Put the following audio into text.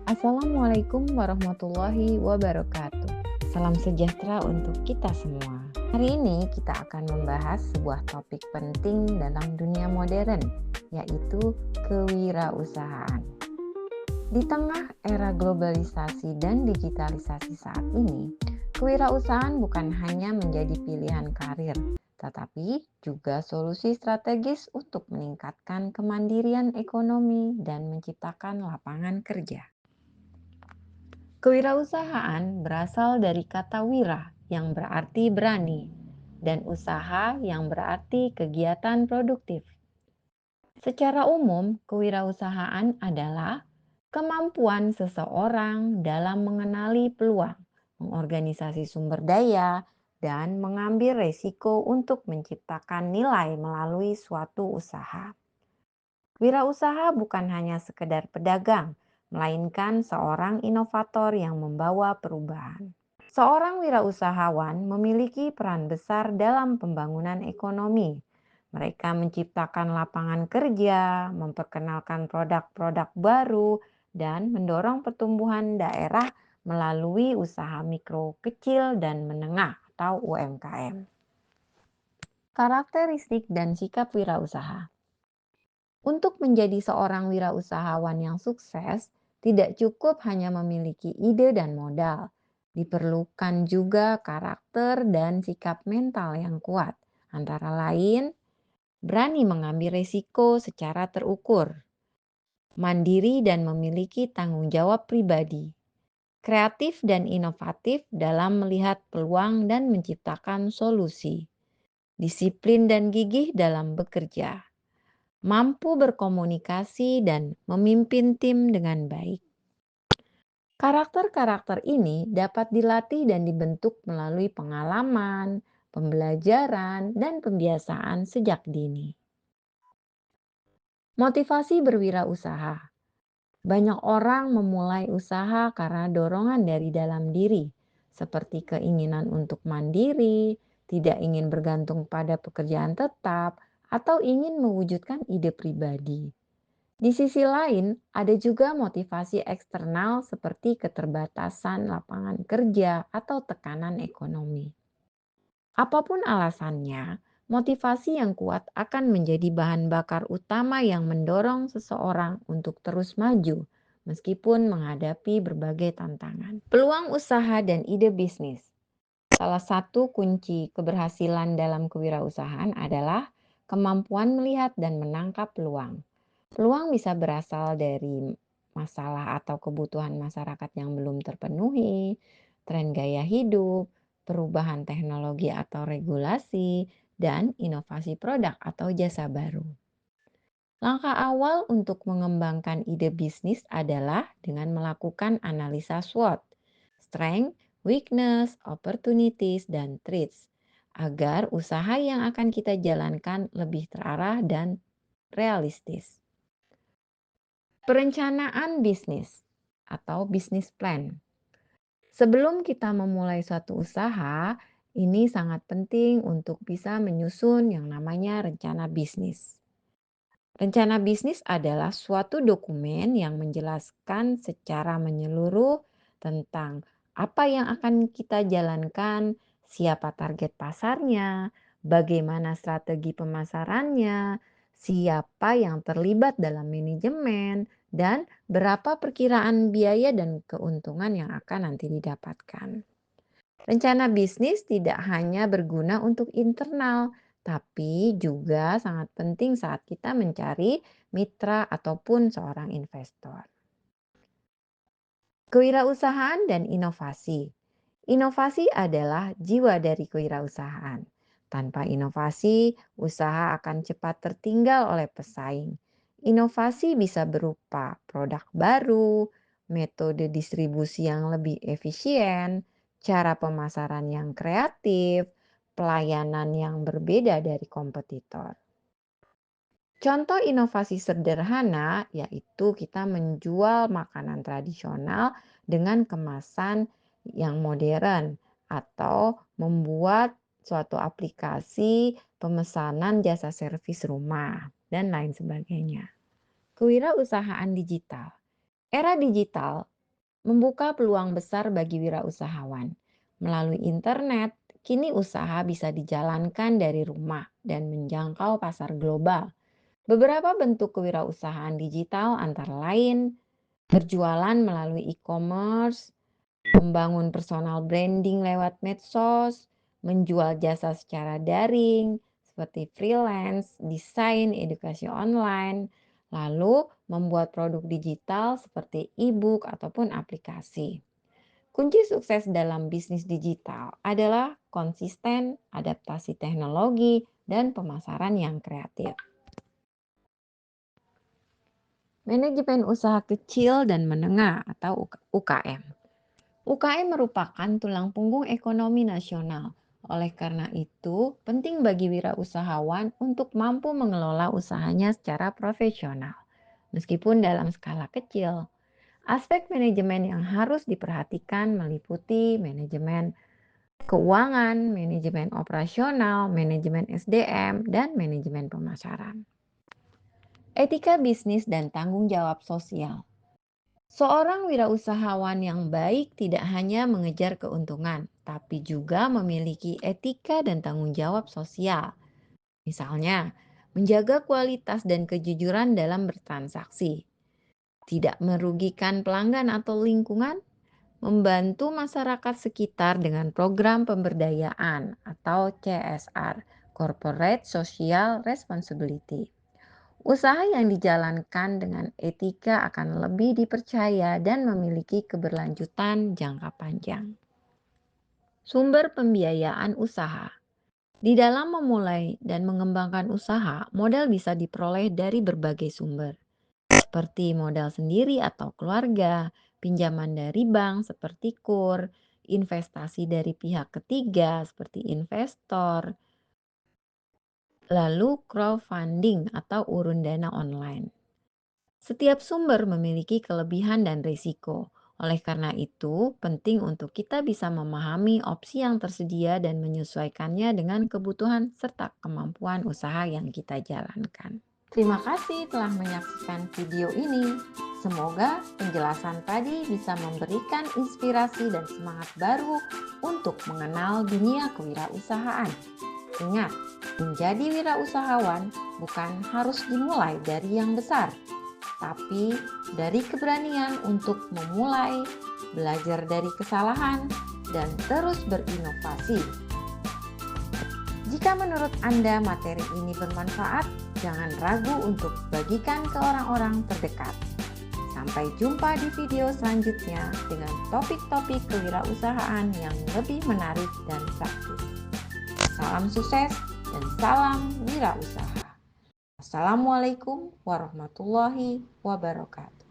Assalamualaikum warahmatullahi wabarakatuh. Salam sejahtera untuk kita semua. Hari ini kita akan membahas sebuah topik penting dalam dunia modern, yaitu kewirausahaan. Di tengah era globalisasi dan digitalisasi saat ini, kewirausahaan bukan hanya menjadi pilihan karir, tetapi juga solusi strategis untuk meningkatkan kemandirian ekonomi dan menciptakan lapangan kerja. Kewirausahaan berasal dari kata wira yang berarti berani dan usaha yang berarti kegiatan produktif. Secara umum, kewirausahaan adalah kemampuan seseorang dalam mengenali peluang, mengorganisasi sumber daya, dan mengambil resiko untuk menciptakan nilai melalui suatu usaha. Wirausaha bukan hanya sekedar pedagang, melainkan seorang inovator yang membawa perubahan. Seorang wirausahawan memiliki peran besar dalam pembangunan ekonomi. Mereka menciptakan lapangan kerja, memperkenalkan produk-produk baru, dan mendorong pertumbuhan daerah melalui usaha mikro, kecil, dan menengah atau UMKM. Karakteristik dan sikap wirausaha. Untuk menjadi seorang wirausahawan yang sukses, tidak cukup hanya memiliki ide dan modal. Diperlukan juga karakter dan sikap mental yang kuat. Antara lain, berani mengambil risiko secara terukur, mandiri dan memiliki tanggung jawab pribadi, kreatif dan inovatif dalam melihat peluang dan menciptakan solusi, disiplin dan gigih dalam bekerja, mampu berkomunikasi dan memimpin tim dengan baik. Karakter-karakter ini dapat dilatih dan dibentuk melalui pengalaman, pembelajaran, dan pembiasaan sejak dini. Motivasi berwirausaha. Banyak orang memulai usaha karena dorongan dari dalam diri, seperti keinginan untuk mandiri, tidak ingin bergantung pada pekerjaan tetap, atau ingin mewujudkan ide pribadi. Di sisi lain, ada juga motivasi eksternal seperti keterbatasan lapangan kerja atau tekanan ekonomi. Apapun alasannya, motivasi yang kuat akan menjadi bahan bakar utama yang mendorong seseorang untuk terus maju, meskipun menghadapi berbagai tantangan. Peluang usaha dan ide bisnis. Salah satu kunci keberhasilan dalam kewirausahaan adalah kemampuan melihat dan menangkap peluang. Peluang bisa berasal dari masalah atau kebutuhan masyarakat yang belum terpenuhi, tren gaya hidup, perubahan teknologi atau regulasi, dan inovasi produk atau jasa baru. Langkah awal untuk mengembangkan ide bisnis adalah dengan melakukan analisa SWOT, strength, weakness, opportunities, dan threats, agar usaha yang akan kita jalankan lebih terarah dan realistis. Perencanaan bisnis atau bisnis plan. Sebelum kita memulai suatu usaha, ini sangat penting untuk bisa menyusun yang namanya rencana bisnis. Rencana bisnis adalah suatu dokumen yang menjelaskan secara menyeluruh tentang apa yang akan kita jalankan, siapa target pasarnya, bagaimana strategi pemasarannya, siapa yang terlibat dalam manajemen, dan berapa perkiraan biaya dan keuntungan yang akan nanti didapatkan. Rencana bisnis tidak hanya berguna untuk internal, tapi juga sangat penting saat kita mencari mitra ataupun seorang investor. Kewirausahaan dan inovasi. Inovasi adalah jiwa dari kewirausahaan. Tanpa inovasi, usaha akan cepat tertinggal oleh pesaing. Inovasi bisa berupa produk baru, metode distribusi yang lebih efisien, cara pemasaran yang kreatif, pelayanan yang berbeda dari kompetitor. Contoh inovasi sederhana yaitu kita menjual makanan tradisional dengan kemasan yang modern atau membuat suatu aplikasi pemesanan jasa servis rumah dan lain sebagainya. Kewirausahaan digital. Era digital membuka peluang besar bagi wirausahawan. Melalui internet, kini usaha bisa dijalankan dari rumah dan menjangkau pasar global. Beberapa bentuk kewirausahaan digital antara lain berjualan melalui e-commerce, membangun personal branding lewat medsos, menjual jasa secara daring seperti freelance, desain, edukasi online, lalu membuat produk digital seperti e-book ataupun aplikasi. Kunci sukses dalam bisnis digital adalah konsisten, adaptasi teknologi, dan pemasaran yang kreatif. Manajemen usaha kecil dan menengah atau UKM. UKM merupakan tulang punggung ekonomi nasional. Oleh karena itu, penting bagi wirausahawan untuk mampu mengelola usahanya secara profesional. Meskipun dalam skala kecil, aspek manajemen yang harus diperhatikan meliputi manajemen keuangan, manajemen operasional, manajemen SDM, dan manajemen pemasaran. Etika bisnis dan tanggung jawab sosial. Seorang wirausahawan yang baik tidak hanya mengejar keuntungan, tapi juga memiliki etika dan tanggung jawab sosial. Misalnya, menjaga kualitas dan kejujuran dalam bertransaksi, tidak merugikan pelanggan atau lingkungan, membantu masyarakat sekitar dengan program pemberdayaan atau CSR, Corporate Social Responsibility. Usaha yang dijalankan dengan etika akan lebih dipercaya dan memiliki keberlanjutan jangka panjang. Sumber pembiayaan usaha. Di dalam memulai dan mengembangkan usaha, modal bisa diperoleh dari berbagai sumber, seperti modal sendiri atau keluarga, pinjaman dari bank seperti KUR, investasi dari pihak ketiga seperti investor, lalu crowdfunding atau urun dana online. Setiap sumber memiliki kelebihan dan risiko. Oleh karena itu, penting untuk kita bisa memahami opsi yang tersedia dan menyesuaikannya dengan kebutuhan serta kemampuan usaha yang kita jalankan. Terima kasih telah menyaksikan video ini. Semoga penjelasan tadi bisa memberikan inspirasi dan semangat baru untuk mengenal dunia kewirausahaan. Ingat, menjadi wirausahawan bukan harus dimulai dari yang besar, tapi dari keberanian untuk memulai, belajar dari kesalahan, dan terus berinovasi. Jika menurut Anda materi ini bermanfaat, jangan ragu untuk bagikan ke orang-orang terdekat. Sampai jumpa di video selanjutnya dengan topik-topik kewirausahaan yang lebih menarik dan praktis. Salam sukses dan salam wirausaha. Assalamualaikum warahmatullahi wabarakatuh.